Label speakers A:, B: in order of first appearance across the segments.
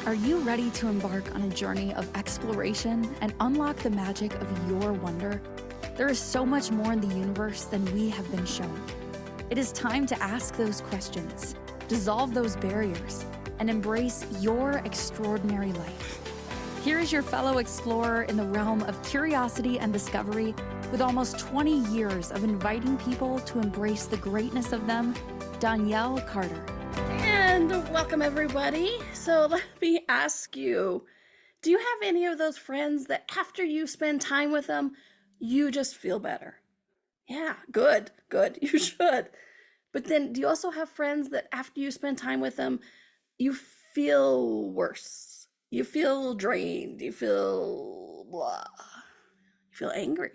A: Are you ready to embark on a journey of exploration and unlock the magic of your wonder? There is so much more in the universe than we have been shown. It is time to ask those questions, dissolve those barriers, and embrace your extraordinary life. Here is your fellow explorer in the realm of curiosity and discovery, with almost 20 years of inviting people to embrace the greatness of them, Donnielle Carter.
B: And welcome, everybody. So let me ask you, do you have any of those friends that after you spend time with them, you just feel better? Yeah, good. You should. But then do you also have friends that after you spend time with them, you feel worse? You feel drained. You feel blah. You feel angry.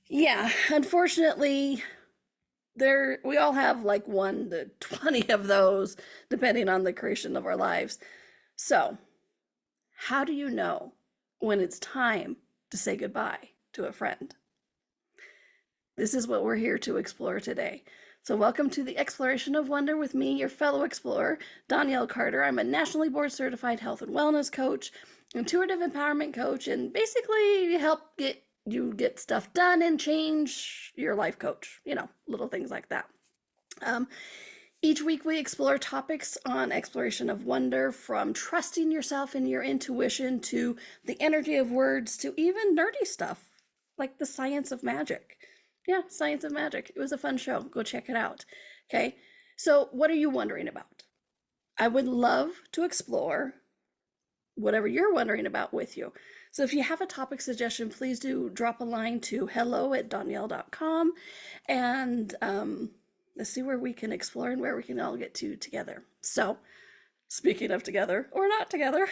B: Yeah, unfortunately, we all have like 1 to 20 of those, depending on the creation of our lives. So, how do you know when it's time to say goodbye to a friend? This is what we're here to explore today. So welcome to the Exploration of Wonder with me, your fellow explorer, Donnielle Carter. I'm a nationally board certified health and wellness coach, intuitive empowerment coach, and basically help you get stuff done and change your life coach, little things like that. Each week we explore topics on exploration of wonder, from trusting yourself and your intuition to the energy of words to even nerdy stuff like the science of magic. Yeah, science of magic. It was a fun show. Go check it out. Okay, so what are you wondering about? I would love to explore whatever you're wondering about with you. So if you have a topic suggestion, please do drop a line to hello@donnielle.com, and let's see where we can explore and where we can all get to together. So speaking of together or not together,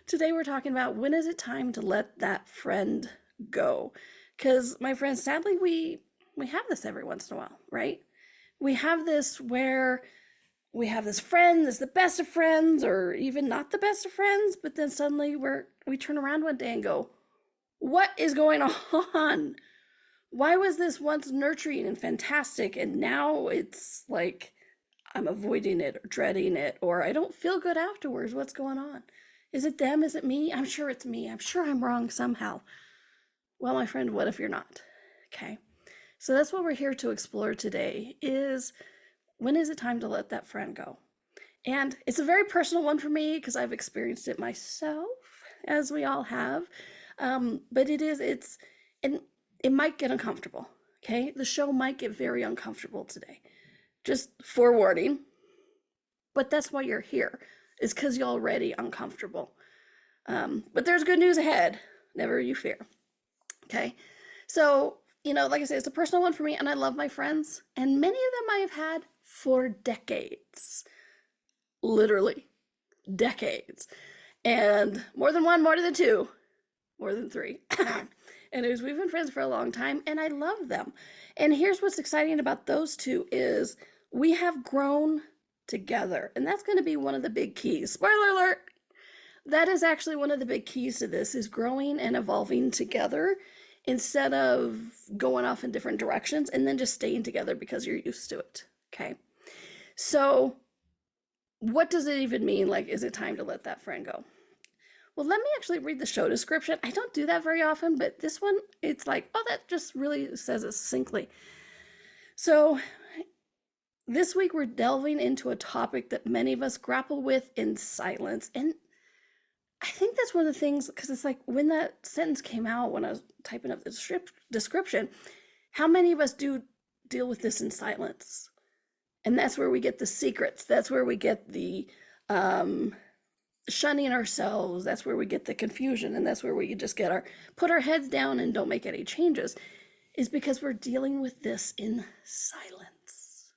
B: today we're talking about when is it time to let that friend go? Because my friends, sadly, we have this every once in a while, right? We have this where we have this friend that's the best of friends, or even not the best of friends, but then suddenly we turn around one day and go, what is going on? Why was this once nurturing and fantastic, and now it's like I'm avoiding it or dreading it, or I don't feel good afterwards? What's going on? Is it them? Is it me? I'm sure it's me. I'm sure I'm wrong somehow. Well, my friend, what if you're not? Okay. So that's what we're here to explore today, is when is it time to let that friend go? And it's a very personal one for me because I've experienced it myself, as we all have. But and it might get uncomfortable. Okay. The show might get very uncomfortable today. Just forewarning. But that's why you're here, is because you're already uncomfortable. But there's good news ahead. Never you fear. Okay. So, like I said, it's a personal one for me, and I love my friends, and many of them I have had for decades. Literally decades. And more than one, more than two, more than three. Anyways, we've been friends for a long time, and I love them. And here's what's exciting about those two is we have grown together, and that's going to be one of the big keys. Spoiler alert! That is actually one of the big keys to this, is growing and evolving together instead of going off in different directions and then just staying together because you're used to it. Okay. So what does it even mean? Like, is it time to let that friend go? Well, let me actually read the show description. I don't do that very often, but this one, it's like, oh, that just really says it succinctly. So this week we're delving into a topic that many of us grapple with in silence. And I think that's one of the things, because it's like when that sentence came out, when I was typing up the description, how many of us do deal with this in silence? And that's where we get the secrets. That's where we get the shunning ourselves. That's where we get the confusion. And that's where we just put our heads down and don't make any changes, is because we're dealing with this in silence.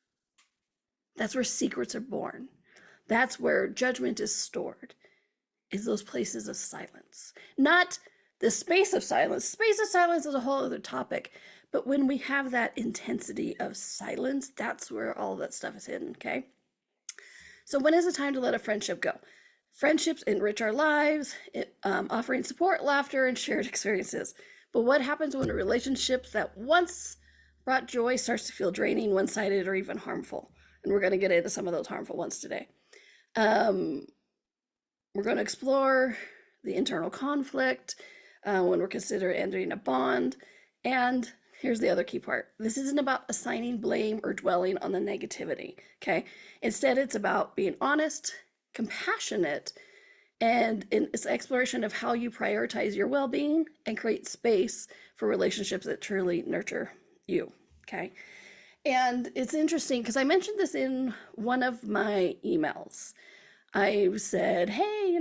B: That's where secrets are born. That's where judgment is stored, is those places of silence. Not the space of silence. Space of silence is a whole other topic. But when we have that intensity of silence, that's where all that stuff is hidden, okay? So when is it time to let a friendship go? Friendships enrich our lives, offering support, laughter, and shared experiences. But what happens when a relationship that once brought joy starts to feel draining, one-sided, or even harmful? And we're going to get into some of those harmful ones today. We're going to explore the internal conflict when we're considering entering a bond. And here's the other key part. This isn't about assigning blame or dwelling on the negativity, okay? Instead, it's about being honest, compassionate, and it's exploration of how you prioritize your well-being and create space for relationships that truly nurture you, okay? And it's interesting because I mentioned this in one of my emails. I said, hey,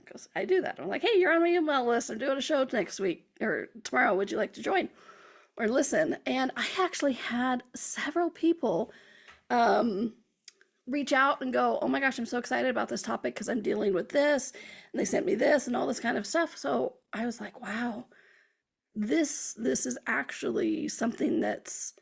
B: because I do that. I'm like, hey, you're on my email list. I'm doing a show next week or tomorrow. Would you like to join or listen? And I actually had several people reach out and go, oh my gosh, I'm so excited about this topic because I'm dealing with this. And they sent me this and all this kind of stuff. So I was like, wow, this is actually something that's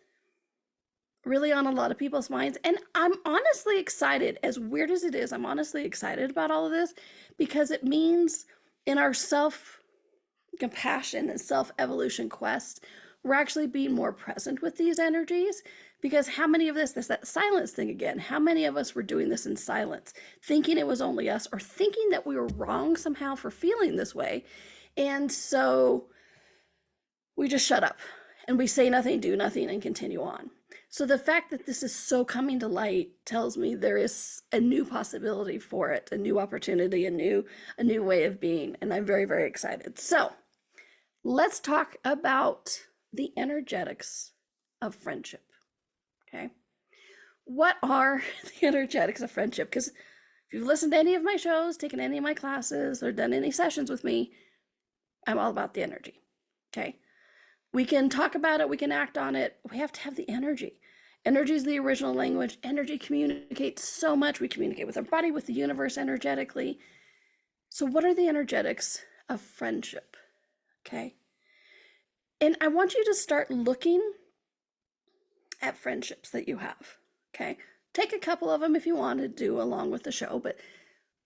B: really on a lot of people's minds. And I'm honestly excited, as weird as it is, I'm honestly excited about all of this because it means in our self-compassion and self-evolution quest, we're actually being more present with these energies. Because how many of this, that silence thing again, how many of us were doing this in silence, thinking it was only us or thinking that we were wrong somehow for feeling this way. And so we just shut up and we say nothing, do nothing, and continue on. So the fact that this is so coming to light tells me there is a new possibility for it, a new opportunity, a new way of being. And I'm very, very excited. So let's talk about the energetics of friendship. Okay. What are the energetics of friendship? Because if you've listened to any of my shows, taken any of my classes, or done any sessions with me, I'm all about the energy. Okay. We can talk about it. We can act on it. We have to have the energy. Energy is the original language. Energy communicates so much. We communicate with our body, with the universe energetically. So what are the energetics of friendship? Okay. And I want you to start looking at friendships that you have. Okay. Take a couple of them if you want to do along with the show, but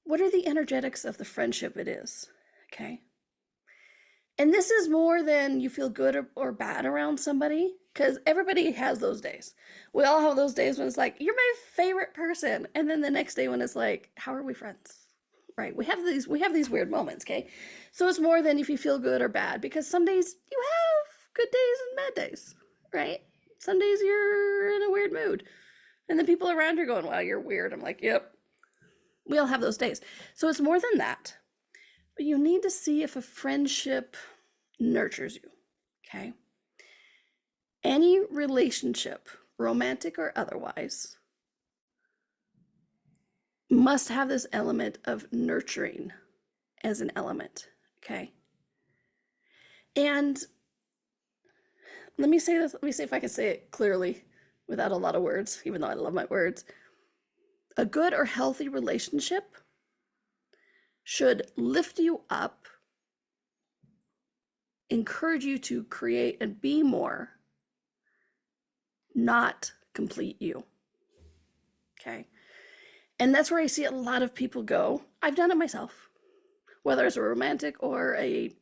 B: what are the energetics of the friendship it is? Okay. And this is more than you feel good or bad around somebody, because everybody has those days. We all have those days when it's like, you're my favorite person. And then the next day when it's like, how are we friends? Right? We have these weird moments, okay? So it's more than if you feel good or bad, because some days you have good days and bad days, right? Some days you're in a weird mood. And the people around you are going, wow, you're weird. I'm like, yep. We all have those days. So it's more than that. But you need to see if a friendship nurtures you, okay? Any relationship, romantic or otherwise, must have this element of nurturing as an element, okay? And let me say this, let me see if I can say it clearly without a lot of words, even though I love my words. A good or healthy relationship should lift you up, encourage you to create and be more, not complete you. Okay. And that's where I see a lot of people go. I've done it myself, whether it's a romantic or a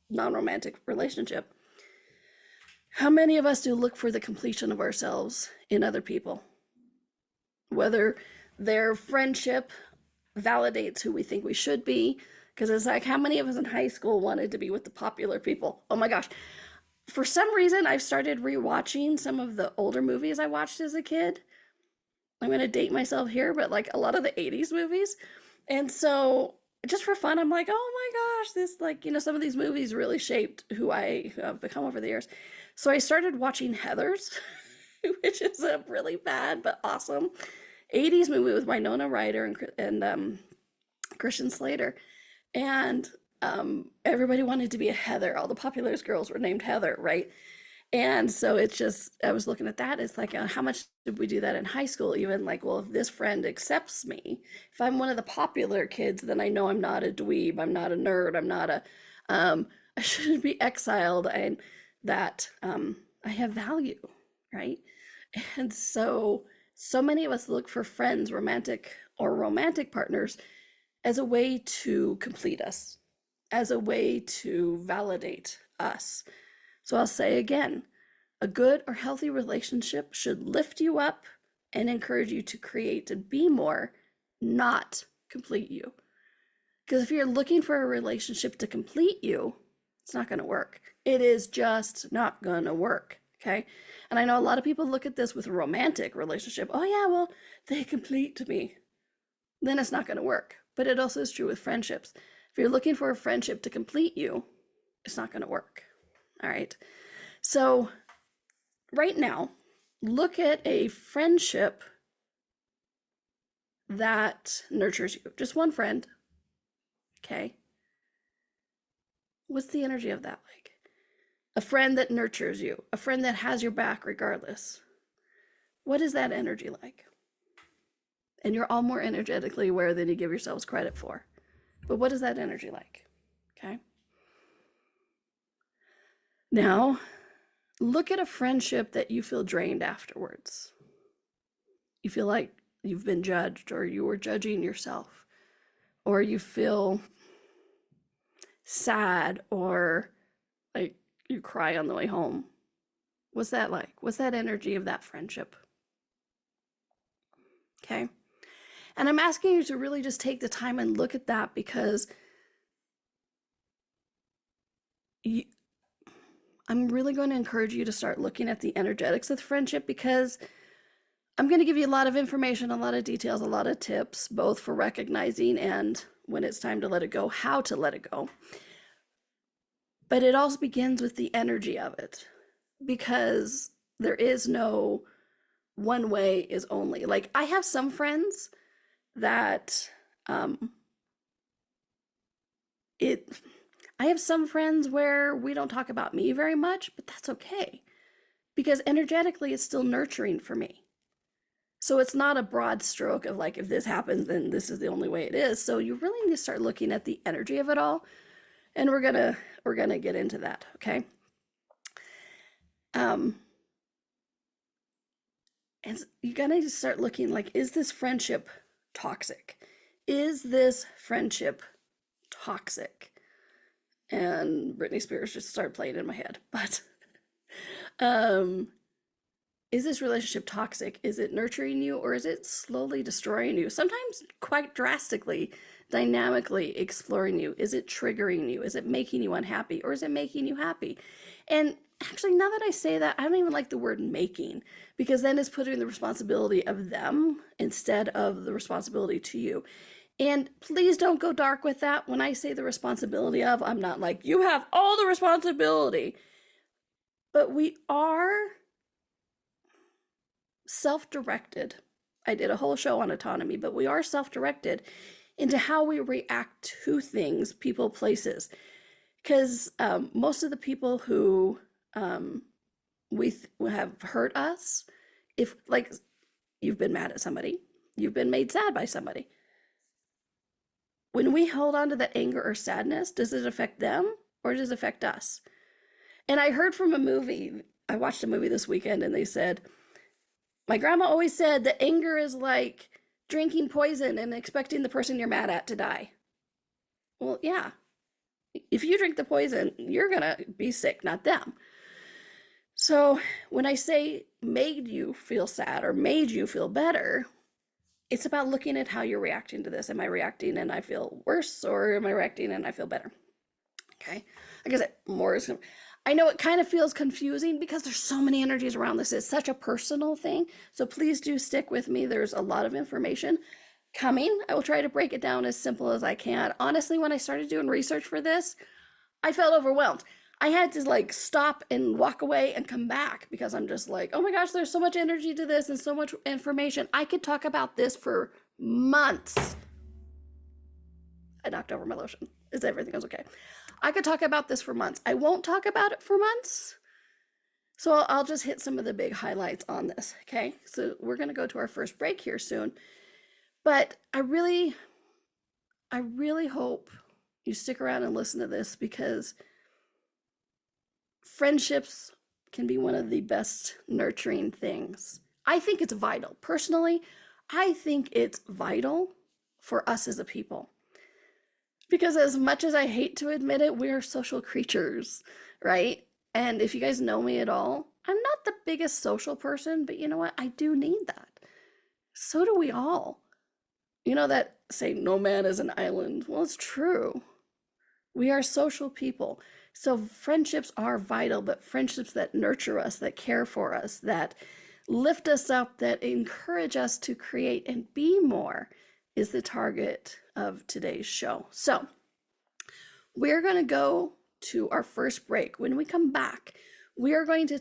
B: non-romantic relationship. How many of us do look for the completion of ourselves in other people? Whether their friendship validates who we think we should be, because it's like, how many of us in high school wanted to be with the popular people? Oh my gosh. For some reason, I've started rewatching some of the older movies I watched as a kid. I'm going to date myself here, but like a lot of the 80s movies. And so just for fun, I'm like, oh my gosh, this like, some of these movies really shaped who I have become over the years. So I started watching Heathers, which is a really bad but awesome 80s movie with Winona Ryder and Christian Slater. And everybody wanted to be a Heather. All the popular girls were named Heather, right? And so it's just, I was looking at that. It's like, how much did we do that in high school? Even like, well, if this friend accepts me, if I'm one of the popular kids, then I know I'm not a dweeb. I'm not a nerd. I'm not I shouldn't be exiled, and that I have value, right? And so many of us look for friends, romantic partners, as a way to complete us, as a way to validate us. So I'll say again, a good or healthy relationship should lift you up and encourage you to create and be more, not complete you. Because if you're looking for a relationship to complete you, it's not going to work. It is just not going to work. Okay. And I know a lot of people look at this with a romantic relationship. Oh, yeah, well, they complete me. Then it's not going to work. But it also is true with friendships. If you're looking for a friendship to complete you, it's not going to work. All right. So right now, look at a friendship that nurtures you. Just one friend. Okay. What's the energy of that like? A friend that nurtures you, a friend that has your back regardless. What is that energy like? And you're all more energetically aware than you give yourselves credit for. But what is that energy like? Okay. Now, look at a friendship that you feel drained afterwards. You feel like you've been judged, or you were judging yourself, or you feel sad, or like you cry on the way home. What's that like? What's that energy of that friendship? Okay. And I'm asking you to really just take the time and look at that, because I'm really going to encourage you to start looking at the energetics of the friendship, because I'm going to give you a lot of information, a lot of details, a lot of tips, both for recognizing and when it's time to let it go, how to let it go. But it also begins with the energy of it, because there is no one way is only. Like, I have some friends that I have some friends where we don't talk about me very much, but that's okay, because energetically it's still nurturing for me. So it's not a broad stroke of like, if this happens, then this is the only way it is. So you really need to start looking at the energy of it all. And we're gonna get into that, okay? And you gotta start looking like, is this friendship toxic? Is this friendship toxic? And Britney Spears just started playing in my head. But is this relationship toxic? Is it nurturing you, or is it slowly destroying you? Sometimes quite drastically, dynamically exploring you. Is it triggering you? Is it making you unhappy, or is it making you happy? And actually, now that I say that, I don't even like the word making, because then it's putting the responsibility of them instead of the responsibility to you. And please don't go dark with that. When I say the responsibility of, I'm not like, you have all the responsibility. But we are self-directed. I did a whole show on autonomy, but we are self-directed into how we react to things, people, places. Because most of the people who have hurt us, if like you've been mad at somebody, you've been made sad by somebody. When we hold on to that anger or sadness, does it affect them, or does it affect us? And I heard from a movie, I watched a movie this weekend, and they said, my grandma always said that anger is like drinking poison and expecting the person you're mad at to die. Well, yeah. If you drink the poison, you're gonna be sick, not them. So when I say made you feel sad or made you feel better, it's about looking at how you're reacting to this. Am I reacting and I feel worse, or am I reacting and I feel better? Okay. Like I said, more is, I know it kind of feels confusing because there's so many energies around this. It's such a personal thing. So please do stick with me. There's a lot of information coming. I will try to break it down as simple as I can. Honestly, when I started doing research for this, I felt overwhelmed. I had to like stop and walk away and come back, because I'm just like, oh my gosh, there's so much energy to this and so much information. I could talk about this for months. I knocked over my lotion. Is everything okay? I could talk about this for months. I won't talk about it for months. So I'll just hit some of the big highlights on this, okay? So we're going to go to our first break here soon. But I really hope you stick around and listen to this, because friendships can be one of the best nurturing things. I think it's vital. Personally, I think it's vital for us as a people. Because as much as I hate to admit it, we're social creatures, right? And if you guys know me at all, I'm not the biggest social person, but you know what? I do need that. So do we all. You know that say no man is an island? Well, it's true. We are social people. So friendships are vital, but friendships that nurture us, that care for us, that lift us up, that encourage us to create and be more is the target of today's show. So we're going to go to our first break. When we come back, we are going to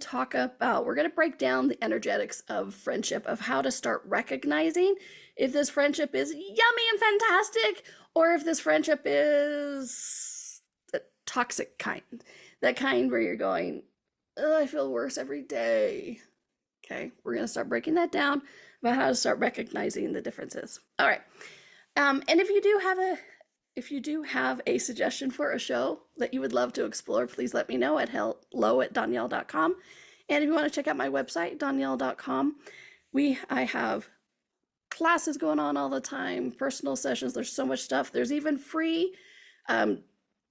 B: we're going to break down the energetics of friendship, of how to start recognizing if this friendship is yummy and fantastic, or if this friendship is the toxic kind, that kind where you're going, oh, I feel worse every day. Okay, we're going to start breaking that down about how to start recognizing the differences. All right. And if you do have a suggestion for a show that you would love to explore, please let me know at hello@donnielle.com. And if you want to check out my website, donnielle.com, I have classes going on all the time, personal sessions. There's so much stuff. There's even free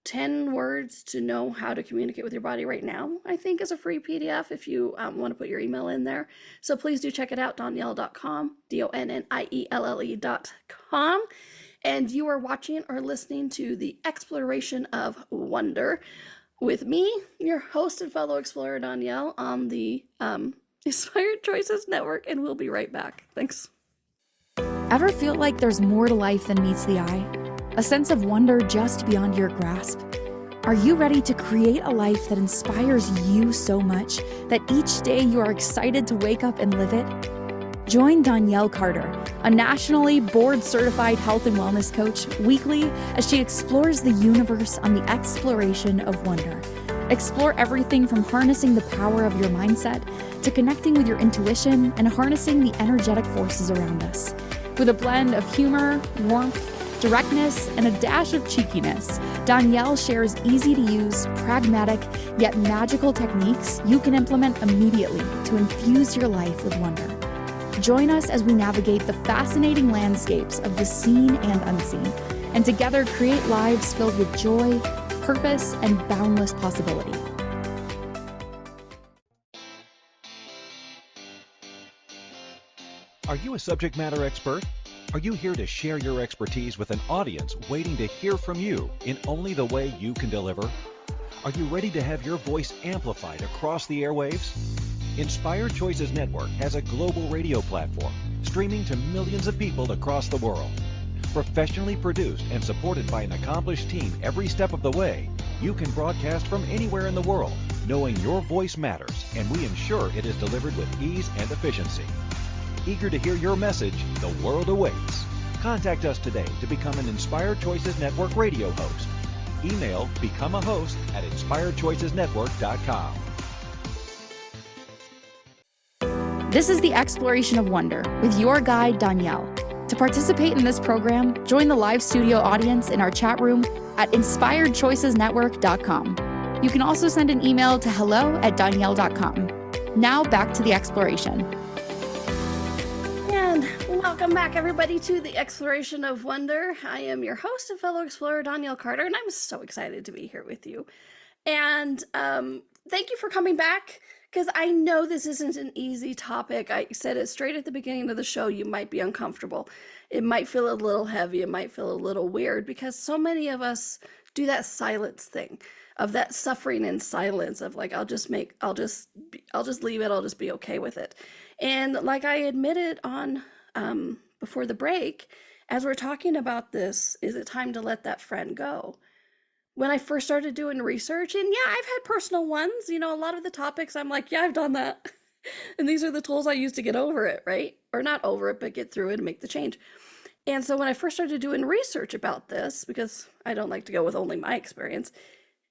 B: 10 words to know how to communicate with your body right now, I think, is a free PDF if you want to put your email in there. So please do check it out, donnielle.com, DONNIELLE.com. And you are watching or listening to the Exploration of Wonder with me, your host and fellow explorer, Donnielle, on the Inspired Choices Network, and we'll be right back. Thanks.
A: Ever feel like there's more to life than meets the eye? A sense of wonder just beyond your grasp? Are you ready to create a life that inspires you so much that each day you are excited to wake up and live it? Join Donnielle Carter, a nationally board-certified health and wellness coach, weekly as she explores the universe on the exploration of wonder. Explore everything from harnessing the power of your mindset to connecting with your intuition and harnessing the energetic forces around us. With a blend of humor, warmth, directness, and a dash of cheekiness, Donnielle shares easy-to-use, pragmatic, yet magical techniques you can implement immediately to infuse your life with wonder. Join us as we navigate the fascinating landscapes of the seen and unseen, and together create lives filled with joy, purpose, and boundless possibility.
C: Are you a subject matter expert? Are you here to share your expertise with an audience waiting to hear from you in only the way you can deliver? Are you ready to have your voice amplified across the airwaves? Inspired Choices Network has a global radio platform streaming to millions of people across the world. Professionally produced and supported by an accomplished team every step of the way, you can broadcast from anywhere in the world, knowing your voice matters, and we ensure it is delivered with ease and efficiency. Eager to hear your message, the world awaits. Contact us today to become an Inspired Choices Network radio host. Email becomeahost@inspiredchoicesnetwork.com.
A: This is the Exploration of Wonder with your guide, Donnielle. To participate in this program, join the live studio audience in our chat room at inspiredchoicesnetwork.com. You can also send an email to hello@donnielle.com. Now back to the exploration.
B: And welcome back, everybody, to the Exploration of Wonder. I am your host and fellow explorer, Donnielle Carter, and I'm so excited to be here with you. And thank you for coming back, because I know this isn't an easy topic. I said it straight at the beginning of the show. You might be uncomfortable. It might feel a little heavy. It might feel a little weird, because so many of us do that silence thing, of that suffering in silence, of like, I'll just leave it. I'll just be okay with it. And like I admitted on before the break, as we're talking about this, is it time to let that friend go? When I first started doing research, and yeah, I've had personal ones, a lot of the topics I'm like, yeah, I've done that. And these are the tools I use to get over it, right? Or not over it, but get through it and make the change. And so when I first started doing research about this, because I don't like to go with only my experience,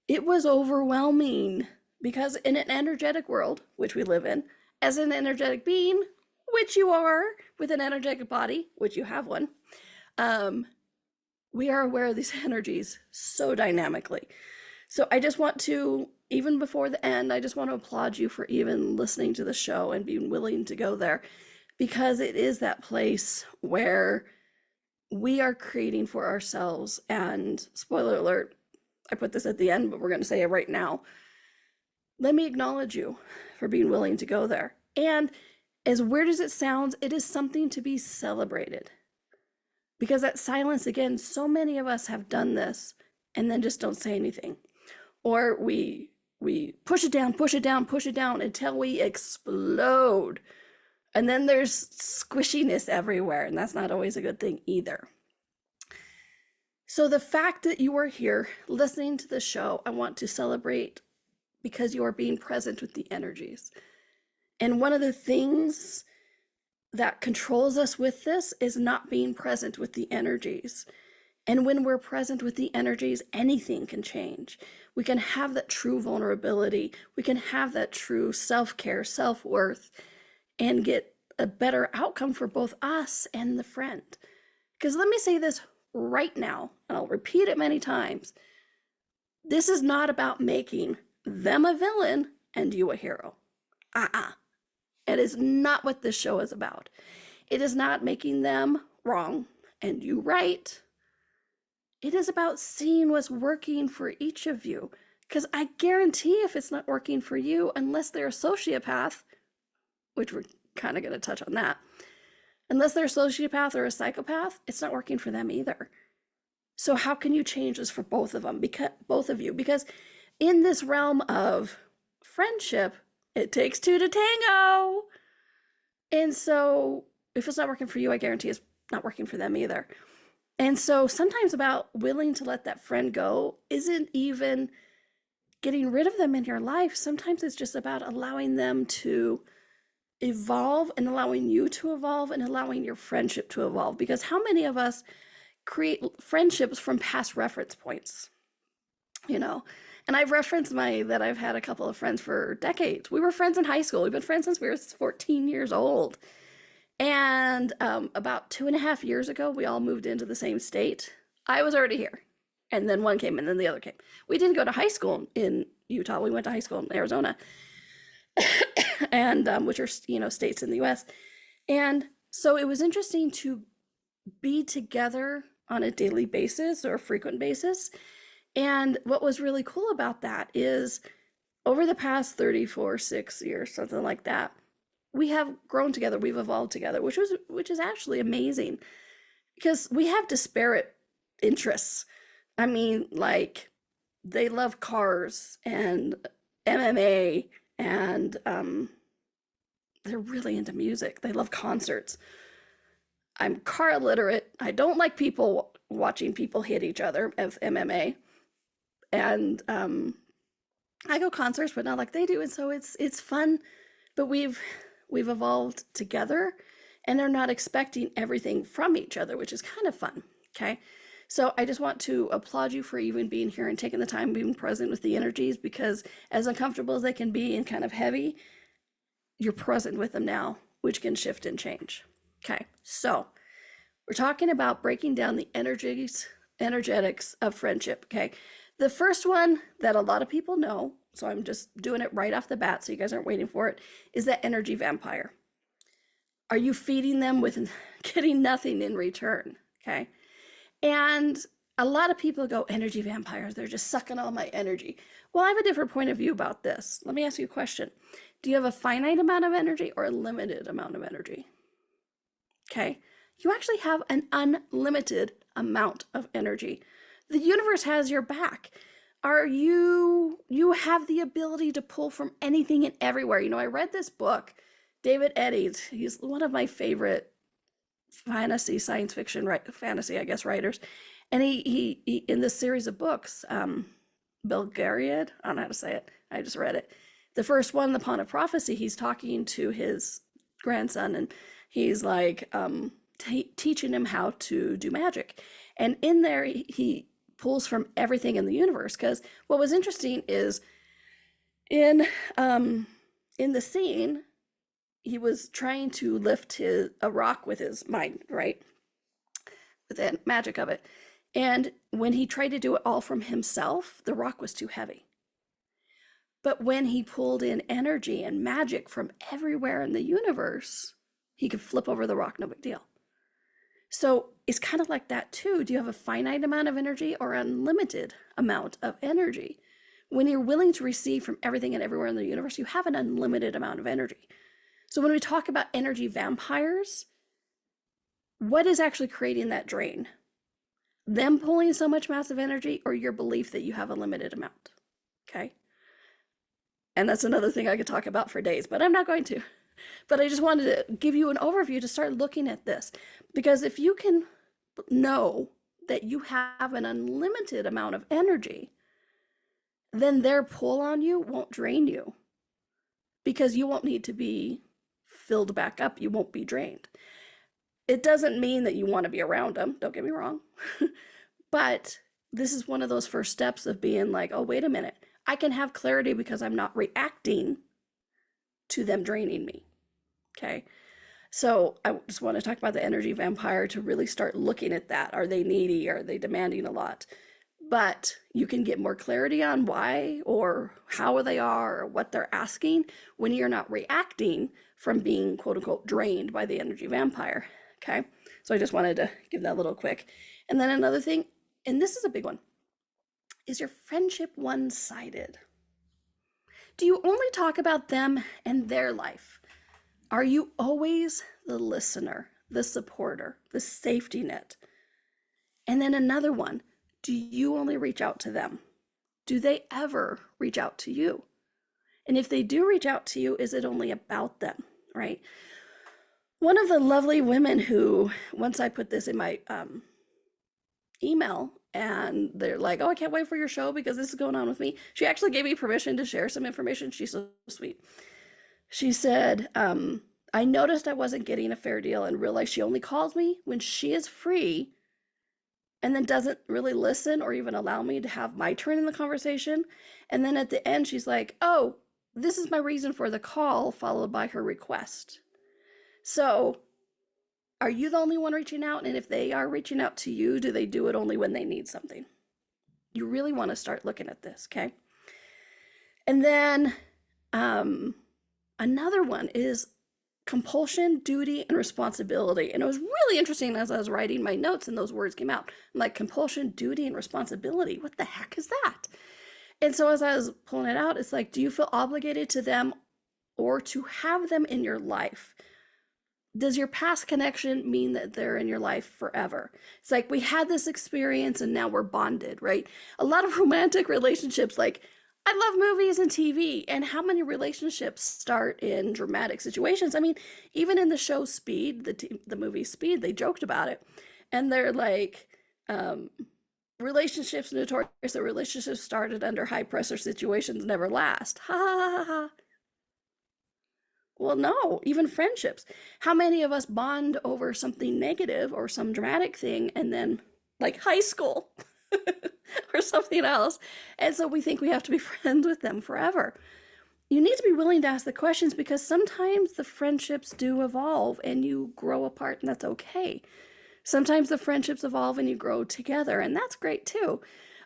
B: it was overwhelming, because in an energetic world, which we live in, as an energetic being, which you are, with an energetic body, which you have one, we are aware of these energies so dynamically. So I just want to, even before the end, I just want to applaud you for even listening to the show and being willing to go there, because it is that place where we are creating for ourselves. And spoiler alert, I put this at the end, but we're going to say it right now. Let me acknowledge you for being willing to go there. And as weird as it sounds, it is something to be celebrated. Because that silence, again, so many of us have done this and then just don't say anything. Or we push it down, push it down, push it down until we explode. And then there's squishiness everywhere, and that's not always a good thing either. So the fact that you are here listening to the show, I want to celebrate because you are being present with the energies. And one of the things that controls us with this is not being present with the energies. And when we're present with the energies, anything can change. We can have that true vulnerability. We can have that true self-care, self-worth, and get a better outcome for both us and the friend. Because let me say this right now, and I'll repeat it many times. This is not about making them a villain and you a hero. It is not what this show is about. It is not making them wrong and you right. It is about seeing what's working for each of you. Because I guarantee if it's not working for you, unless they're a sociopath, which we're kind of going to touch on that, unless they're a sociopath or a psychopath, it's not working for them either. So how can you change this for both of them? Both of you? Because in this realm of friendship, it takes two to tango. And so if it's not working for you, I guarantee it's not working for them either. And so sometimes about willing to let that friend go isn't even getting rid of them in your life. Sometimes it's just about allowing them to evolve and allowing you to evolve and allowing your friendship to evolve. Because how many of us create friendships from past reference points? You know, and I've referenced that I've had a couple of friends for decades. We were friends in high school. We've been friends since we were 14 years old. And about 2.5 years ago, we all moved into the same state. I was already here. And then one came and then the other came. We didn't go to high school in Utah. We went to high school in Arizona, and which are, states in the US. And so it was interesting to be together on a daily basis or a frequent basis. And what was really cool about that is over the past 6 years, something like that, we have grown together, we've evolved together, which is actually amazing because we have disparate interests. I mean, like, they love cars and MMA and they're really into music. They love concerts. I'm car illiterate. I don't like people watching people hit each other of MMA. And I go concerts, but not like they do. And so it's fun, but we've evolved together and they're not expecting everything from each other, which is kind of fun. Okay. So I just want to applaud you for even being here and taking the time being present with the energies, because as uncomfortable as they can be and kind of heavy, you're present with them now, which can shift and change. Okay. So we're talking about breaking down the energetics of friendship. Okay. The first one that a lot of people know, so I'm just doing it right off the bat so you guys aren't waiting for it, is that energy vampire. Are you feeding them with getting nothing in return? Okay. And a lot of people go, energy vampires, they're just sucking all my energy. Well, I have a different point of view about this. Let me ask you a question. Do you have a finite amount of energy or a limited amount of energy? Okay. You actually have an unlimited amount of energy. The universe has your back. You have the ability to pull from anything and everywhere. I read this book, David Eddings. He's one of my favorite science fiction writers. And he in this series of books, Belgariad, I don't know how to say it. I just read it. The first one, The Pawn of Prophecy, he's talking to his grandson and he's like teaching him how to do magic. And in there, he pulls from everything in the universe, because what was interesting is in the scene, he was trying to lift a rock with his mind, right? With the magic of it. And when he tried to do it all from himself, the rock was too heavy. But when he pulled in energy and magic from everywhere in the universe, he could flip over the rock, no big deal. So it's kind of like that too. Do you have a finite amount of energy or unlimited amount of energy? When you're willing to receive from everything and everywhere in the universe, you have an unlimited amount of energy. So when we talk about energy vampires, what is actually creating that drain? Them pulling so much massive energy, or your belief that you have a limited amount? Okay. And that's another thing I could talk about for days, but I'm not going to. But I just wanted to give you an overview to start looking at this. Because if you can know that you have an unlimited amount of energy, then their pull on you won't drain you, because you won't need to be filled back up. You won't be drained. It doesn't mean that you want to be around them, don't get me wrong. But this is one of those first steps of being like, oh, wait a minute. I can have clarity because I'm not reacting to them draining me. Okay. So I just want to talk about the energy vampire to really start looking at that. Are they needy? Are they demanding a lot? But you can get more clarity on why or how they are or what they're asking when you're not reacting from being quote unquote drained by the energy vampire. Okay. So I just wanted to give that a little quick. And then another thing, and this is a big one, is your friendship one-sided? Do you only talk about them and their life? Are you always the listener, the supporter, the safety net? And then another one, do you only reach out to them? Do they ever reach out to you? And if they do reach out to you, is it only about them, right? One of the lovely women who, once I put this in my email, and they're like, oh, I can't wait for your show because this is going on with me. She actually gave me permission to share some information. She's so sweet. She said, I noticed I wasn't getting a fair deal and realized she only calls me when she is free, and then doesn't really listen or even allow me to have my turn in the conversation. And then at the end, she's like, oh, this is my reason for the call, followed by her request. So are you the only one reaching out? And if they are reaching out to you, do they do it only when they need something? You really want to start looking at this, okay? And then another one is compulsion, duty, and responsibility. And it was really interesting as I was writing my notes and those words came out. I'm like, compulsion, duty, and responsibility. What the heck is that? And so as I was pulling it out, it's like, do you feel obligated to them or to have them in your life? Does your past connection mean that they're in your life forever? It's like, we had this experience and now we're bonded, right? A lot of romantic relationships, like, I love movies and TV, and how many relationships start in dramatic situations? I mean, even in the show Speed, the movie Speed, they joked about it. And they're like, relationships, notorious that relationships started under high pressure situations never last. Ha ha ha ha. Well, no, even friendships. How many of us bond over something negative or some dramatic thing, and then like high school or something else, and so we think we have to be friends with them forever? You need to be willing to ask the questions, because sometimes the friendships do evolve and you grow apart, and that's okay. Sometimes the friendships evolve and you grow together, and that's great too.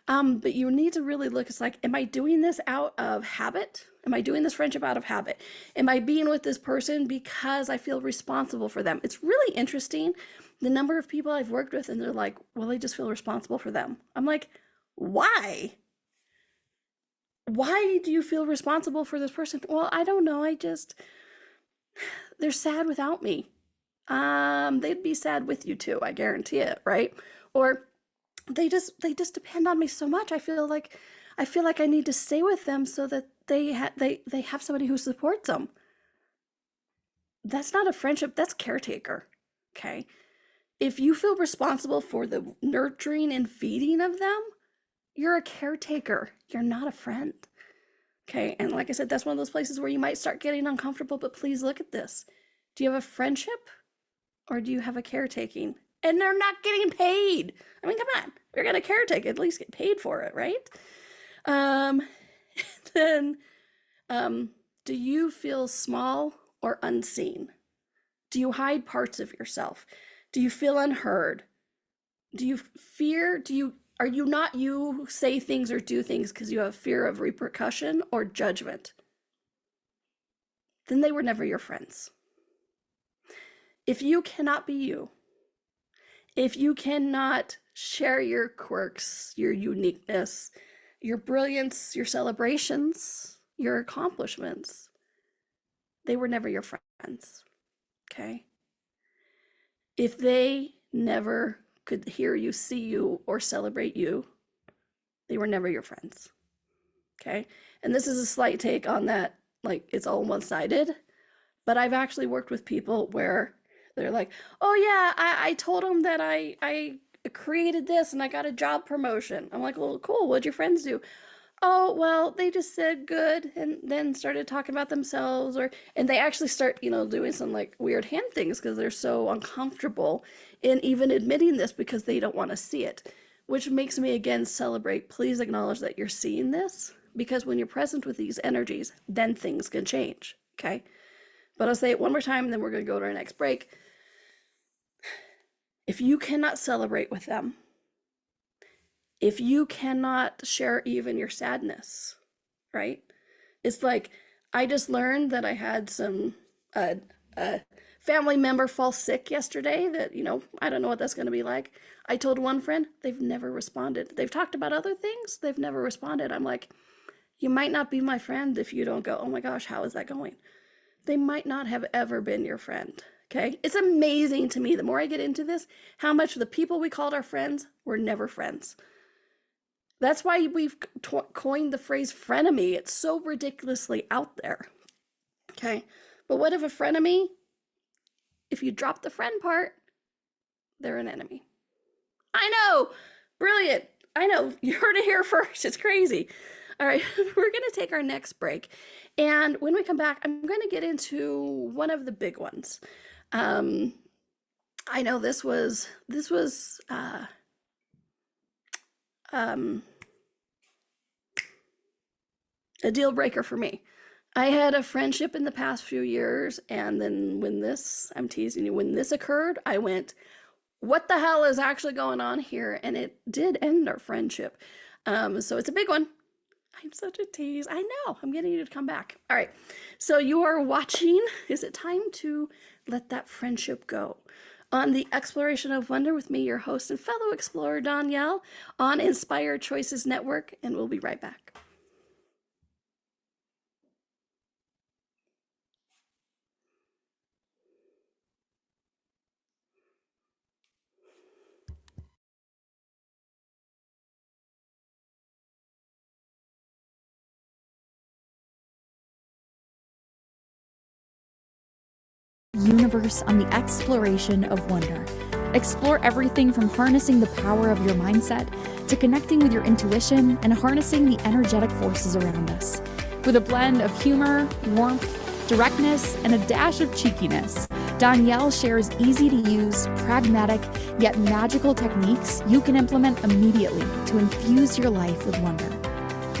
B: But you need to really look, it's like, am I doing this out of habit? Am I doing this friendship out of habit? Am I being with this person because I feel responsible for them? It's really interesting, the number of people I've worked with, and they're like, well, I just feel responsible for them. I'm like, why? Why do you feel responsible for this person? Well, I don't know. They're sad without me. They'd be sad with you too, I guarantee it, right? Or they just depend on me so much. I feel like I need to stay with them so that they have somebody who supports them. That's not a friendship, that's caretaker. Okay? If you feel responsible for the nurturing and feeding of them, you're a caretaker. You're not a friend. Okay? And like I said, that's one of those places where you might start getting uncomfortable, but please look at this. Do you have a friendship, or do you have a caretaking? And they're not getting paid. I mean, come on. You're going to caretake, at least get paid for it, right? Then, do you feel small or unseen? Do you hide parts of yourself? Do you feel unheard? Do you fear? Are you not you say things or do things because you have fear of repercussion or judgment? Then they were never your friends. If you cannot be you, if you cannot share your quirks, your uniqueness, your brilliance, your celebrations, your accomplishments, they were never your friends, okay? if they never could hear you, see you, or celebrate you, they were never your friends. Okay? And this is a slight take on that, like it's all one-sided, but I've actually worked with people where they're like, oh yeah, I told them that I created this and I got a job promotion. I'm like, well, cool, what'd your friends do? Oh, well, they just said good and then started talking about themselves, and they actually start, doing some like weird hand things because they're so uncomfortable in even admitting this because they don't want to see it, which makes me again celebrate. Please acknowledge that you're seeing this, because when you're present with these energies, then things can change. Okay. But I'll say it one more time, and then we're going to go to our next break. If you cannot celebrate with them, if you cannot share even your sadness, right? It's like, I just learned that I had some family member fall sick yesterday that, I don't know what that's going to be like. I told one friend, they've never responded. They've talked about other things. They've never responded. I'm like, you might not be my friend if you don't go, oh my gosh, how is that going? They might not have ever been your friend. Okay. It's amazing to me, the more I get into this, how much the people we called our friends were never friends. That's why we've coined the phrase frenemy. It's so ridiculously out there. Okay. But what if a frenemy, if you drop the friend part, they're an enemy? I know. Brilliant. I know. You heard it here first. It's crazy. All right. We're going to take our next break. And when we come back, I'm going to get into one of the big ones. I know this was a deal breaker for me. I had a friendship in the past few years, and then when this occurred, I went, what the hell is actually going on here? And it did end our friendship. So it's a big one. I'm such a tease. I know. I'm getting you to come back. All right. So you are watching. Is it time to let that friendship go? On the Exploration of Wonder with me, your host and fellow explorer, Donnielle, on Inspired Choices Network, and we'll be right back.
A: Universe on the Exploration of Wonder. Explore everything from harnessing the power of your mindset to connecting with your intuition and harnessing the energetic forces around us. With a blend of humor, warmth, directness, and a dash of cheekiness, Donnielle shares easy-to-use, pragmatic, yet magical techniques you can implement immediately to infuse your life with wonder.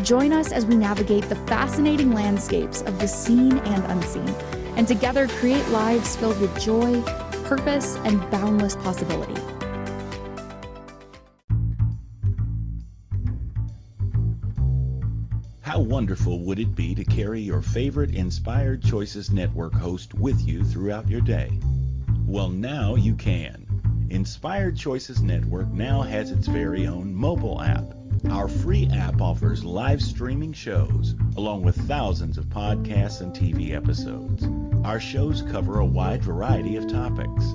A: Join us as we navigate the fascinating landscapes of the seen and unseen, and together create lives filled with joy, purpose, and boundless possibility.
D: How wonderful would it be to carry your favorite Inspired Choices Network host with you throughout your day? Well, now you can. Inspired Choices Network now has its very own mobile app. Our free app offers live streaming shows, along with thousands of podcasts and TV episodes. Our shows cover a wide variety of topics.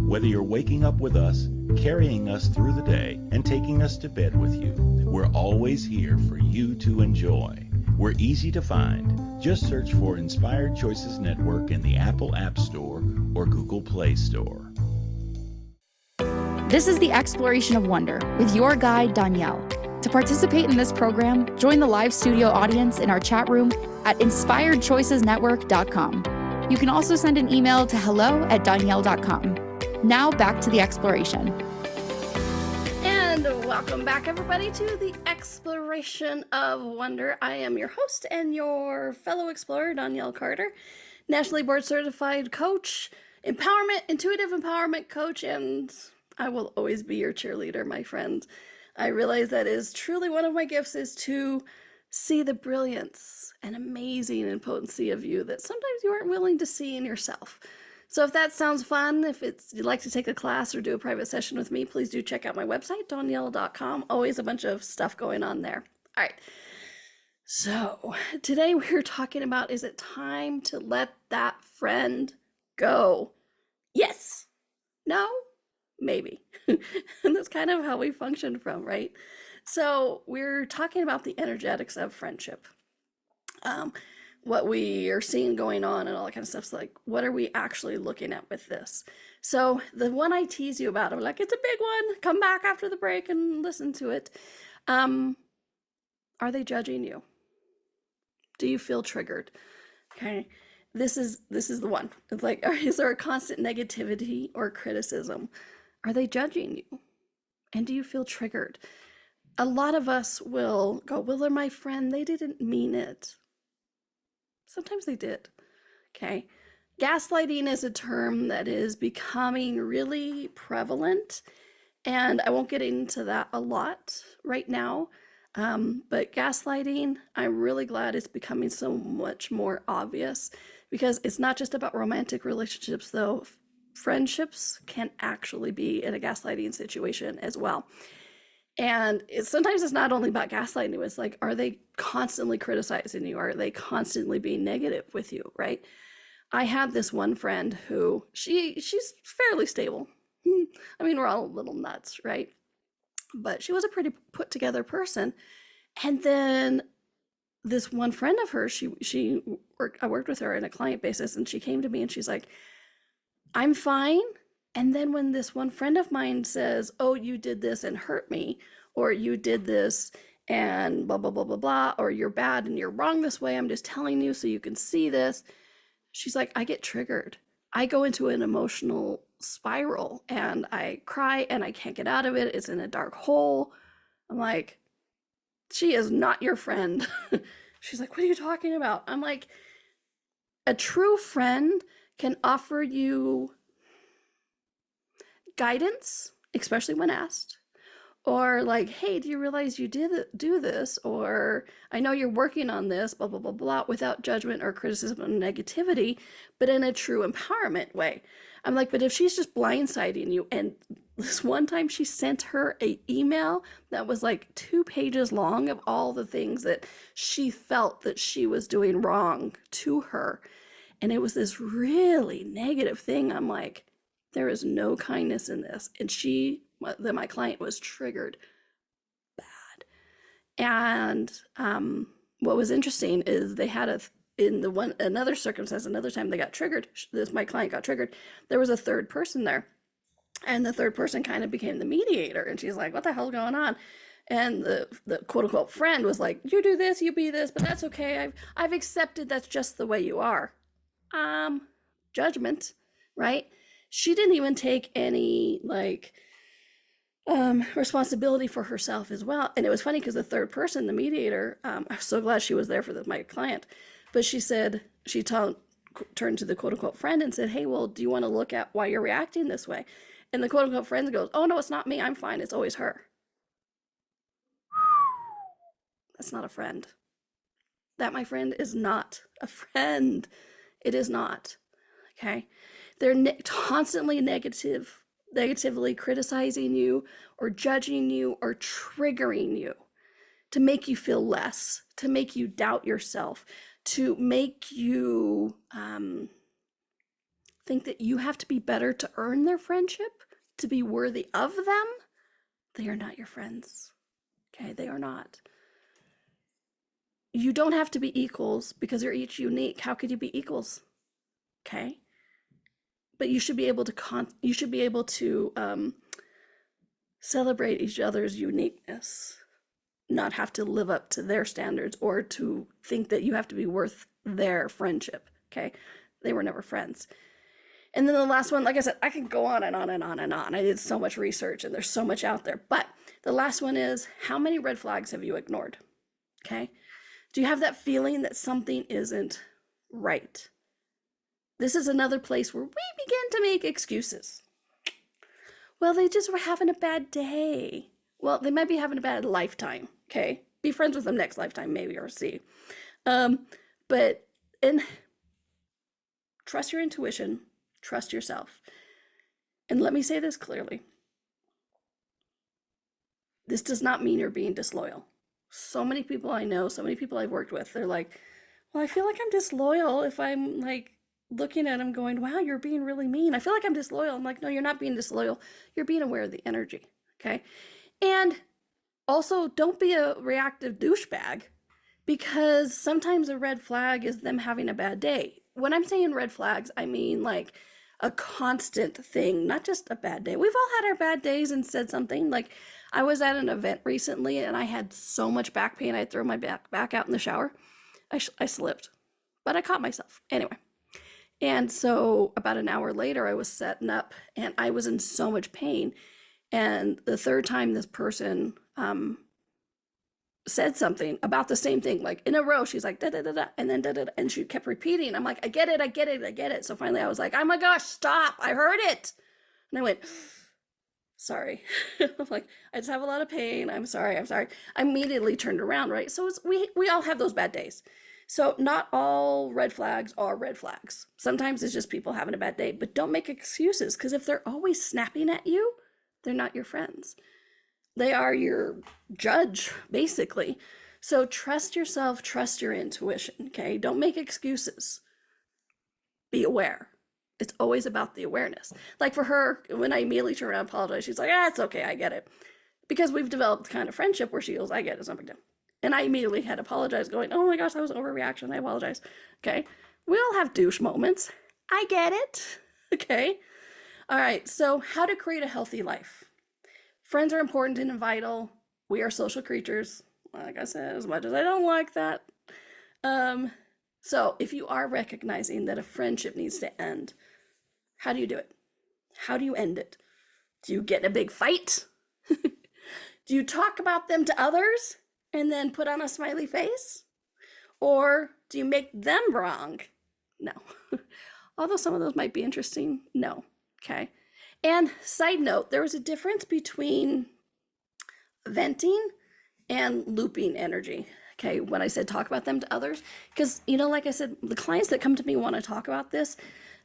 D: Whether you're waking up with us, carrying us through the day, and taking us to bed with you, we're always here for you to enjoy. We're easy to find. Just search for Inspired Choices Network in the Apple App Store or Google Play Store.
A: This is the Exploration of Wonder with your guide, Donnielle. To participate in this program, join the live studio audience in our chat room at inspiredchoicesnetwork.com. You can also send an email to hello@donnielle.com. Now back to the exploration.
B: And welcome back, everybody, to the Exploration of Wonder. I am your host and your fellow explorer, Donnielle Carter, nationally board certified coach, intuitive empowerment coach, and I will always be your cheerleader, my friend. I realize that is truly one of my gifts, is to see the brilliance and amazing and potency of you that sometimes you aren't willing to see in yourself. So if that sounds fun, if you'd like to take a class or do a private session with me, please do check out my website, donnielle.com. Always a bunch of stuff going on there. All right. So today we're talking about, is it time to let that friend go? Yes. No? Maybe. And that's kind of how we function from, right? So we're talking about the energetics of friendship. What we are seeing going on and all that kind of stuff. So like, what are we actually looking at with this? So the one I tease you about, I'm like, it's a big one. Come back after the break and listen to it. Are they judging you? Do you feel triggered? Okay. This is the one. It's like, is there a constant negativity or criticism? Are they judging you? And do you feel triggered? A lot of us will go, well, they're my friend. They didn't mean it. Sometimes they did. Okay. Gaslighting is a term that is becoming really prevalent. And I won't get into that a lot right now. But gaslighting, I'm really glad it's becoming so much more obvious, because it's not just about romantic relationships, though. Friendships can actually be in a gaslighting situation as well. And sometimes it's not only about gaslighting. It's like, are they constantly criticizing you? Are they constantly being negative with you, right? I had this one friend who, she's fairly stable. I mean, we're all a little nuts, right? But she was a pretty put together person. And then this one friend of hers, I worked with her on a client basis, and she came to me and she's like, I'm fine. And then when this one friend of mine says, oh, you did this and hurt me, or you did this and blah, blah, blah, blah, blah, or you're bad and you're wrong this way, I'm just telling you so you can see this. She's like, I get triggered. I go into an emotional spiral and I cry and I can't get out of it. It's in a dark hole. I'm like, she is not your friend. She's like, what are you talking about? I'm like, a true friend can offer you guidance, especially when asked, or like, hey, do you realize you did do this? Or I know you're working on this, blah, blah, blah, blah, without judgment or criticism or negativity, but in a true empowerment way. I'm like, but if she's just blindsiding you, and this one time she sent her an email that was like 2 pages long of all the things that she felt that she was doing wrong to her. And it was this really negative thing. I'm like, there is no kindness in this. And my client was triggered bad. And what was interesting is they had another circumstance, another time they got triggered, my client got triggered, there was a third person there. And the third person kind of became the mediator. And she's like, what the hell's going on? And the quote unquote friend was like, you do this, you be this, but that's okay. I've accepted that's just the way you are. Judgment, right? She didn't even take any responsibility for herself as well. And it was funny because the third person, the mediator, I'm so glad she was there for my client, but she said, turned to the quote unquote friend and said, hey, well, do you want to look at why you're reacting this way? And the quote unquote friend goes, oh no, it's not me, I'm fine, it's always her. That's not a friend. That, my friend, is not a friend. It is not. Okay. They're constantly negatively criticizing you or judging you or triggering you to make you feel less, to make you doubt yourself, to make you think that you have to be better to earn their friendship, to be worthy of them. They are not your friends. Okay, they are not. You don't have to be equals because you're each unique. How could you be equals? Okay. But you should be able to celebrate each other's uniqueness, not have to live up to their standards or to think that you have to be worth their friendship. Okay. They were never friends. And then the last one, like I said, I can go on and on and on and on. I did so much research and there's so much out there. But the last one is, how many red flags have you ignored? Okay. Do you have that feeling that something isn't right? This is another place where we begin to make excuses. Well, they just were having a bad day. Well, they might be having a bad lifetime. Okay. Be friends with them next lifetime, maybe, or see. But trust your intuition, trust yourself. And let me say this clearly. This does not mean you're being disloyal. So many people I know, so many people I've worked with, they're like, well, I feel like I'm disloyal if I'm like looking at them going, wow, you're being really mean. I feel like I'm disloyal. I'm like, no, you're not being disloyal. You're being aware of the energy. Okay. And also, don't be a reactive douchebag, because sometimes a red flag is them having a bad day. When I'm saying red flags, I mean like a constant thing, not just a bad day. We've all had our bad days and said something. Like, I was at an event recently and I had so much back pain, I threw my back out in the shower. I slipped, but I caught myself. Anyway. And so about an hour later, I was setting up and I was in so much pain. And the third time this person said something about the same thing, like in a row, she's like, da da da da, and then da da da, and she kept repeating. I'm like, I get it, I get it, I get it. So finally I was like, oh my gosh, stop, I heard it. And I went, sorry. I'm like, I just have a lot of pain. I'm sorry. I immediately turned around, right? So we all have those bad days. So not all red flags are red flags. Sometimes it's just people having a bad day, but don't make excuses, because if they're always snapping at you, they're not your friends. They are your judge, basically. So trust yourself, trust your intuition, okay? Don't make excuses. Be aware. It's always about the awareness. Like for her, when I immediately turned around and apologized, she's like, it's okay, I get it. Because we've developed kind of friendship where she goes, I get it, it's no big deal. And I immediately had apologized, going, oh my gosh, that was overreaction, I apologize. Okay, we all have douche moments. I get it, okay? All right, so how to create a healthy life. Friends are important and vital. We are social creatures, like I said, as much as I don't like that. So if you are recognizing that a friendship needs to end, how do you do it? How do you end it? Do you get in a big fight? Do you talk about them to others and then put on a smiley face? Or do you make them wrong? No. Although some of those might be interesting. No. Okay. And side note, there was a difference between venting and looping energy. Okay. When I said talk about them to others, because, like I said, the clients that come to me want to talk about this,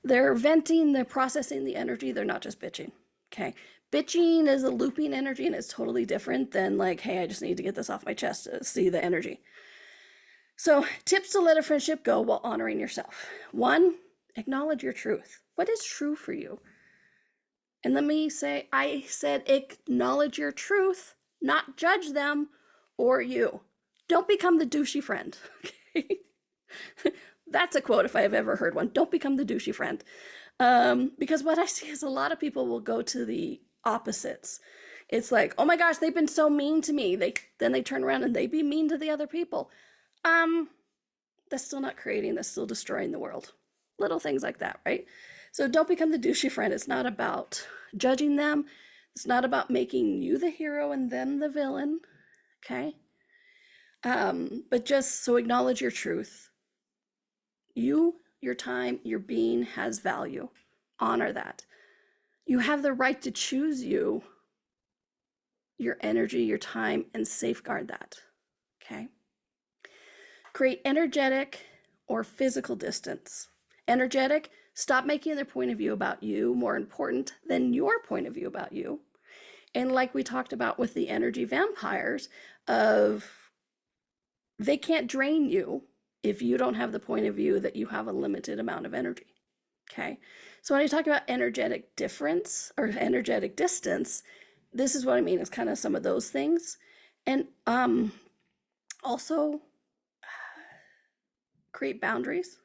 B: they're venting, they're processing the energy. They're not just bitching. Okay. Bitching is a looping energy, and it's totally different than like, hey, I just need to get this off my chest to see the energy. So tips to let a friendship go while honoring yourself. 1, acknowledge your truth. What is true for you? And let me say, I said acknowledge your truth, not judge them or you. Don't become the douchey friend. Okay? That's a quote if I've ever heard one. Don't become the douchey friend. Because what I see is a lot of people will go to the opposites. It's like, oh my gosh, they've been so mean to me. Then they turn around and they be mean to the other people. That's still not creating, that's still destroying the world. Little things like that, right? So don't become the douchey friend. It's not about judging them. It's not about making you the hero and them the villain. Okay? But just so acknowledge your truth. You, your time, your being has value. Honor that. You have the right to choose you, your energy, your time, and safeguard that. Okay? Create energetic or physical distance. Energetic, stop making their point of view about you more important than your point of view about you. And like we talked about with the energy vampires, they can't drain you if you don't have the point of view that you have a limited amount of energy. Okay. So when I talk about energetic difference or energetic distance, this is what I mean. It's kind of some of those things. And also create boundaries.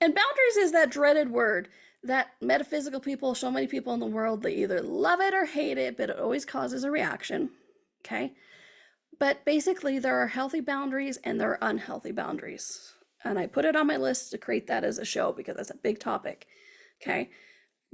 B: And boundaries is that dreaded word that metaphysical people, so many people in the world, they either love it or hate it, but it always causes a reaction. Okay. But basically, there are healthy boundaries and there are unhealthy boundaries. And I put it on my list to create that as a show because that's a big topic. Okay.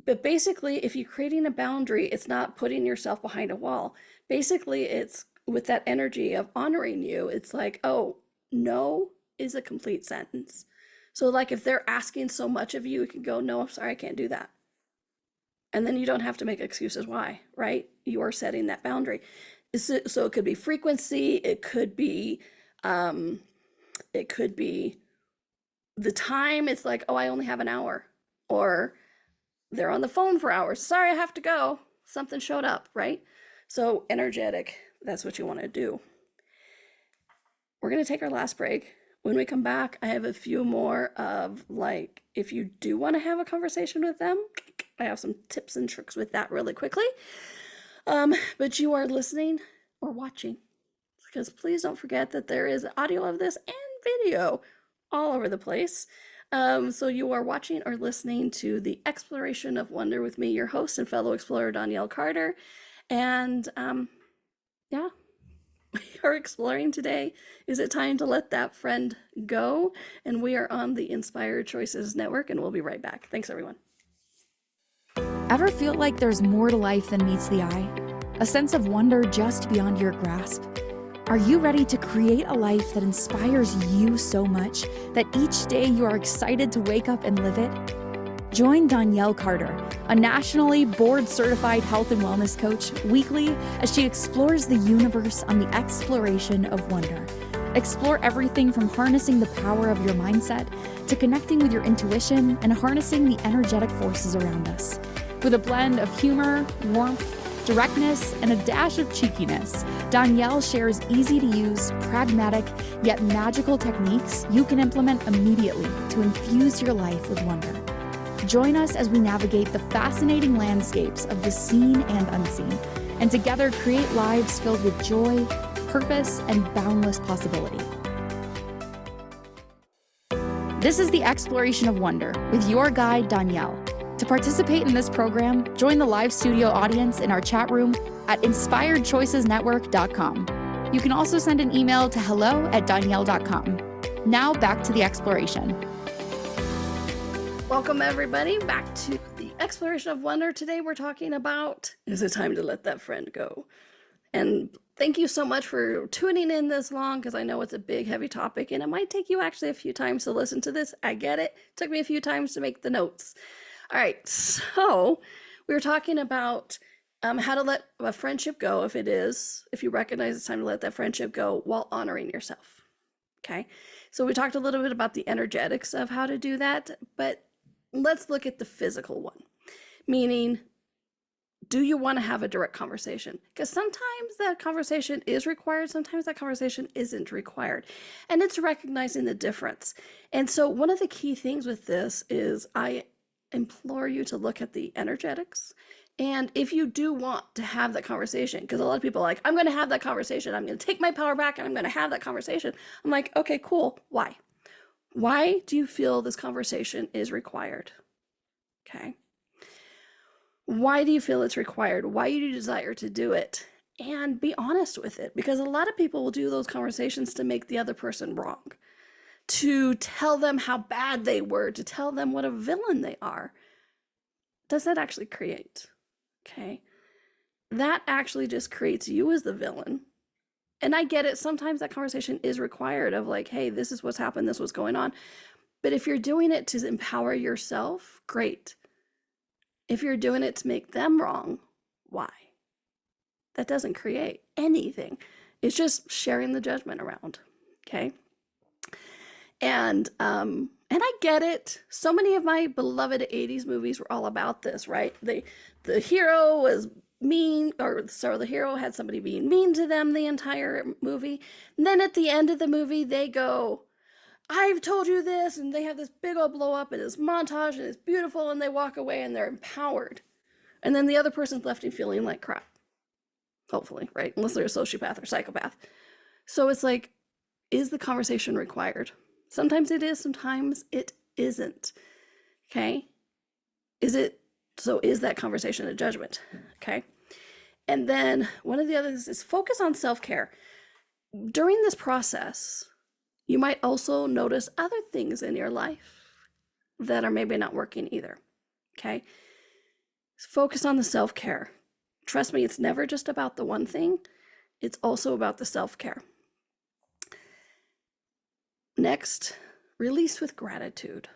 B: But basically, if you're creating a boundary, it's not putting yourself behind a wall. Basically, it's with that energy of honoring you. It's like, oh, no is a complete sentence. So like if they're asking so much of you, you can go, no, I'm sorry, I can't do that. And then you don't have to make excuses why, right? You are setting that boundary. So it could be frequency, it could be the time. It's like, oh, I only have an hour, or they're on the phone for hours. Sorry, I have to go. Something showed up, right? So energetic, that's what you want to do. We're going to take our last break. When we come back, I have a few more of like, if you do want to have a conversation with them, I have some tips and tricks with that really quickly. But you are listening or watching, because please don't forget that there is audio of this and video all over the place. So you are watching or listening to the Exploration of Wonder with me, your host and fellow explorer, Donnielle Carter. And yeah, we are exploring today. Is it time to let that friend go? And we are on the Inspired Choices Network, and we'll be right back. Thanks, everyone.
A: Ever feel like there's more to life than meets the eye? A sense of wonder just beyond your grasp? Are you ready to create a life that inspires you so much that each day you are excited to wake up and live it? Join Donnielle Carter, a nationally board-certified health and wellness coach, weekly as she explores the universe on the exploration of wonder. Explore everything from harnessing the power of your mindset to connecting with your intuition and harnessing the energetic forces around us. With a blend of humor, warmth, directness, and a dash of cheekiness, Donnielle shares easy-to-use, pragmatic, yet magical techniques you can implement immediately to infuse your life with wonder. Join us as we navigate the fascinating landscapes of the seen and unseen, and together create lives filled with joy, purpose, and boundless possibility. This is the Exploration of Wonder with your guide, Donnielle. To participate in this program, join the live studio audience in our chat room at inspiredchoicesnetwork.com. You can also send an email to hello@donnielle.com. Now back to the exploration.
B: Welcome, everybody, back to the Exploration of Wonder. Today we're talking about, is it time to let that friend go? And thank you so much for tuning in this long, because I know it's a big, heavy topic, and it might take you actually a few times to listen to this. I get it. It took me a few times to make the notes. All right, so we were talking about how to let a friendship go if you recognize it's time to let that friendship go while honoring yourself. Okay, so we talked a little bit about the energetics of how to do that, but let's look at the physical one, meaning, do you want to have a direct conversation? Because sometimes that conversation is required, sometimes that conversation isn't required, and it's recognizing the difference. And so one of the key things with this is I implore you to look at the energetics. And if you do want to have that conversation, because a lot of people are like, I'm going to have that conversation, I'm going to take my power back and I'm going to have that conversation. I'm like, okay, cool. Why? Why do you feel this conversation is required? Okay. Why do you feel it's required? Why do you desire to do it? And be honest with it, because a lot of people will do those conversations to make the other person wrong, to tell them how bad they were, to tell them what a villain they are. Does that actually create? Okay. That actually just creates you as the villain. And I get it. Sometimes that conversation is required of like, hey, this is what's happened. This is what's going on. But if you're doing it to empower yourself, great. If you're doing it to make them wrong, why? That doesn't create anything. It's just sharing the judgment around. Okay. And I get it. So many of my beloved 80s movies were all about this, right? The hero was mean, the hero had somebody being mean to them the entire movie. And then at the end of the movie, they go, I've told you this, and they have this big old blow up and this montage and it's beautiful, and they walk away and they're empowered. And then the other person's left feeling like crap. Hopefully, right? Unless they're a sociopath or psychopath. So it's like, is the conversation required? Sometimes it is, sometimes it isn't. Okay? Is that conversation a judgment? Okay? And then one of the others is focus on self-care. During this process, you might also notice other things in your life that are maybe not working either. Okay? Focus on the self-care. Trust me, it's never just about the one thing. It's also about the self-care. Next, release with gratitude.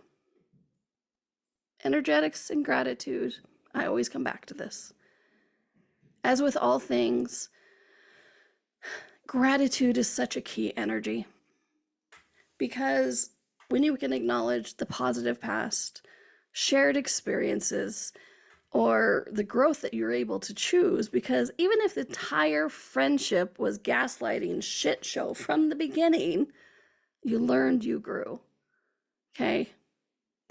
B: Energetics and gratitude. I always come back to this. As with all things, gratitude is such a key energy, because when you can acknowledge the positive past, shared experiences, or the growth that you're able to choose, because even if the entire friendship was gaslighting shit show from the beginning, You learned, you grew. Okay?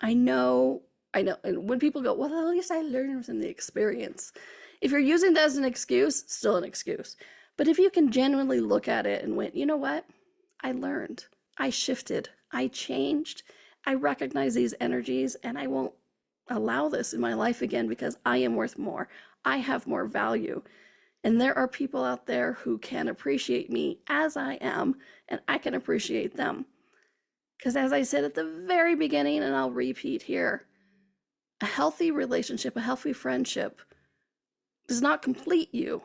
B: I know. And when people go, well, at least I learned from the experience. If you're using that as an excuse, still an excuse. But if you can genuinely look at it and went, you know what? I learned. I shifted. I changed. I recognize these energies, and I won't allow this in my life again because I am worth more. I have more value. And there are people out there who can appreciate me as I am, and I can appreciate them. Because as I said at the very beginning, and I'll repeat here, a healthy relationship, a healthy friendship does not complete you.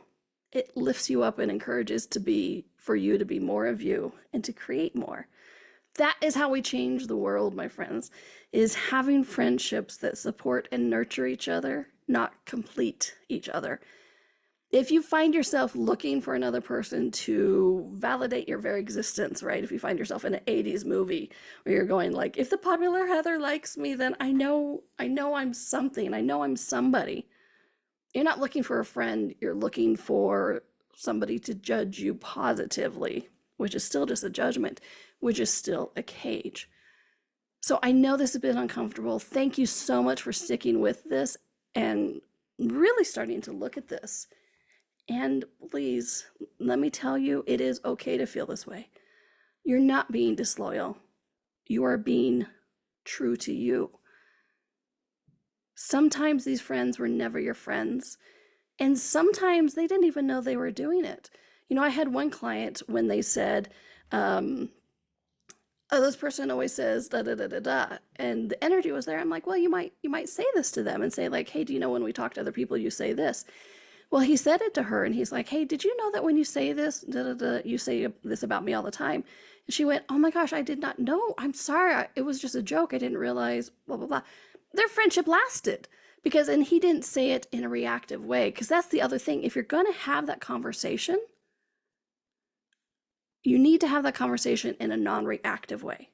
B: It lifts you up and encourages for you to be more of you and to create more. That is how we change the world, my friends, is having friendships that support and nurture each other, not complete each other. If you find yourself looking for another person to validate your very existence, right? If you find yourself in an 80s movie where you're going like, if the popular Heather likes me, then I know I'm something. I know I'm somebody. You're not looking for a friend. You're looking for somebody to judge you positively, which is still just a judgment, which is still a cage. So I know this has been uncomfortable. Thank you so much for sticking with this and really starting to look at this. And please, let me tell you, it is okay to feel this way. You're not being disloyal. You are being true to you. Sometimes these friends were never your friends. And sometimes they didn't even know they were doing it. You know, I had one client when they said, oh, this person always says da da da da da, and the energy was there. I'm like, well, you might say this to them and say like, hey, do you know when we talk to other people, you say this? Well, he said it to her, and he's like, hey, did you know that when you say this, da da da, you say this about me all the time? And she went, oh my gosh, I did not know. I'm sorry. It was just a joke. I didn't realize, blah, blah, blah. Their friendship lasted and he didn't say it in a reactive way, because that's the other thing. If you're going to have that conversation, you need to have that conversation in a non-reactive way,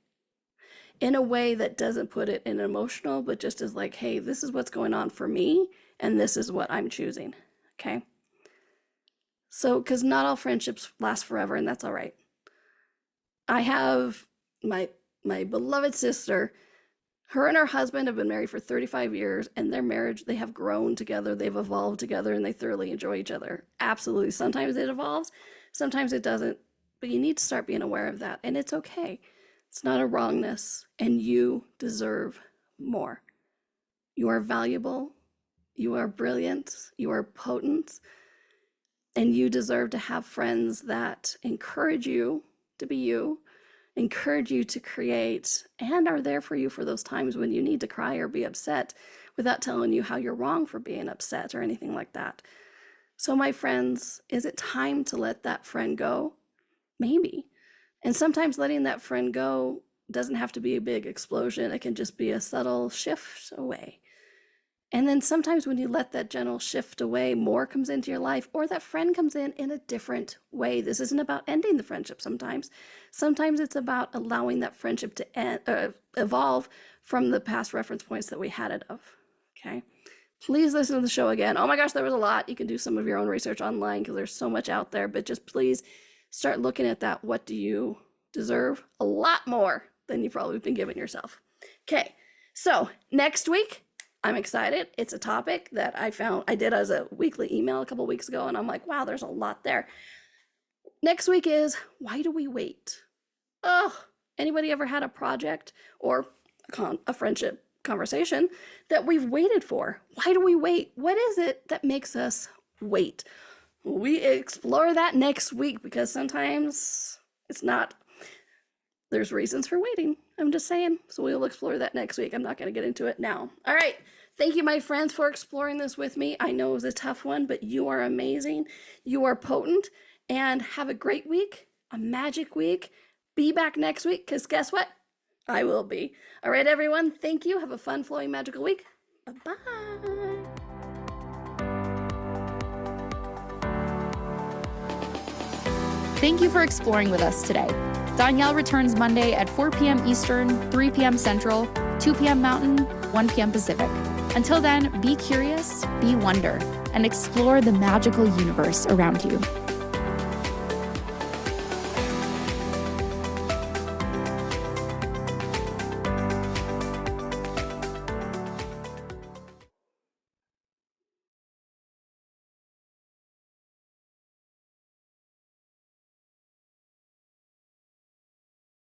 B: in a way that doesn't put it in emotional, but just as like, hey, this is what's going on for me, and this is what I'm choosing. Okay? So, because not all friendships last forever, and that's all right. I have my beloved sister. Her and her husband have been married for 35 years, and their marriage, they have grown together, they've evolved together, and they thoroughly enjoy each other. Absolutely. Sometimes it evolves, sometimes it doesn't, but you need to start being aware of that, and it's okay. It's not a wrongness, and you deserve more. You are valuable, you are brilliant, you are potent, and you deserve to have friends that encourage you to be you, encourage you to create, and are there for you for those times when you need to cry or be upset without telling you how you're wrong for being upset or anything like that. So my friends, is it time to let that friend go? Maybe. And sometimes letting that friend go doesn't have to be a big explosion. It can just be a subtle shift away. And then sometimes when you let that gentle shift away, more comes into your life, or that friend comes in a different way. This isn't about ending the friendship sometimes. Sometimes it's about allowing that friendship to evolve from the past reference points that we had it of. Okay? Please listen to the show again. Oh my gosh, there was a lot. You can do some of your own research online because there's so much out there, but just please start looking at that. What do you deserve? A lot more than you've probably been giving yourself. Okay, so next week, I'm excited. It's a topic that I did as a weekly email a couple weeks ago, and I'm like, wow, there's a lot there. Next week is, why do we wait? Oh, anybody ever had a project or a friendship conversation that we've waited for? Why do we wait? What is it that makes us wait? We explore that next week, because sometimes there's reasons for waiting. I'm just saying. So we'll explore that next week. I'm not going to get into it now. All right. Thank you, my friends, for exploring this with me. I know it was a tough one, but you are amazing. You are potent. And have a great week, a magic week. Be back next week, because guess what? I will be. All right, everyone. Thank you. Have a fun, flowing, magical week. Bye-bye.
A: Thank you for exploring with us today. Donnielle returns Monday at 4 p.m. Eastern, 3 p.m. Central, 2 p.m. Mountain, 1 p.m. Pacific. Until then, be curious, be wonder, and explore the magical universe around you.